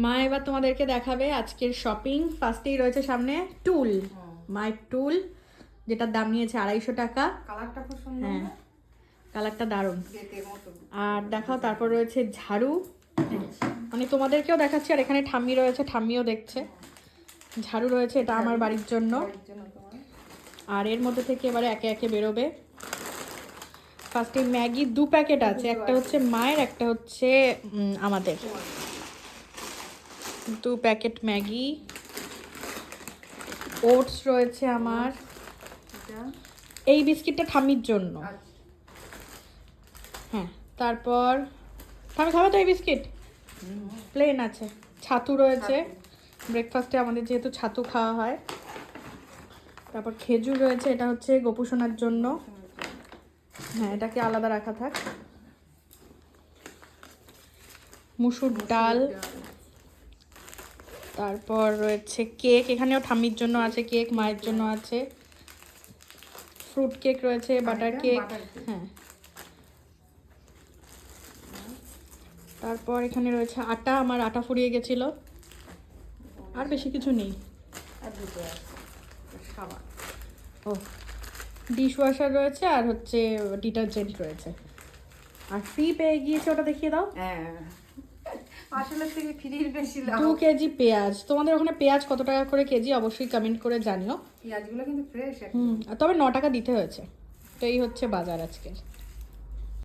মা এবার তোমাদেরকে দেখাবে আজকের শপিং। ফার্স্টেই রয়েছে সামনে টুল, মায়ের টুল, যেটার দাম নিয়েছে 250 টাকা। কালারটা খুব সুন্দর। হ্যাঁ, কালারটা দারুণ। বেতের মতো। আর দেখাও, তারপর রয়েছে ঝাড়ু, মানে তোমাদেরকেও দেখাচ্ছি, আর এখানে ঠাম্মি রয়েছে, ঠাম্মিও দেখছে। ঝাড়ু রয়েছে, এটা আমার বাড়ির জন্য। বাড়ির জন্য তোমার। আর এর মধ্যে থেকে এবারে একে একে বেরোবে। ফার্স্টে ম্যাগি 2 প্যাকেট আছে, একটা হচ্ছে মায়ের, একটা হচ্ছে আমাদের। 2 প্যাকেট ম্যাগি। ওটস রয়েছে আমার। এটা এই বিস্কিটটা ঠাম্মির জন্য। আচ্ছা। হ্যাঁ, তারপর ঠাম্মি খাবে তো এই বিস্কিট? প্লেন আছে। ছাতু রয়েছে, ব্রেকফাস্টে আমাদের যেহেতু ছাতু খাওয়া হয়। তারপর খেজুর রয়েছে, এটা হচ্ছে গোপুসোনার জন্য। হ্যাঁ, এটাকে আলাদা রাখা থাক। মুসুর ডাল। তারপর রয়েছে কেক, এখানেও ঠাম্মির জন্য আছে কেক, মায়ের জন্য আছে। ফ্রুট কেক রয়েছে, বাটার কেক। হ্যাঁ, তারপর এখানে রয়েছে আটা, আমার আটা ফুরিয়ে গেছিল। আর বেশি কিছু নেই। আর দুটো আছে সাবান। ও, ডিশ ওয়াশার রয়েছে, আর হচ্ছে ডিটারজেন্ট রয়েছে। আর ফ্রি পেয়ে গিয়েছে, ওটা দেখিয়ে দাও। হ্যাঁ, আসলে থেকে ফ্রির বেশি লাভ। 2 কেজি পেঁয়াজ। তোমাদের ওখানে পেঁয়াজ কত টাকা করে কেজি অবশ্যই কমেন্ট করে জানিও। পেঁয়াজগুলো কিন্তু ফ্রেশ। তবে 9 টাকা দিতে হয়েছে। তো এই হচ্ছে বাজার আজকের।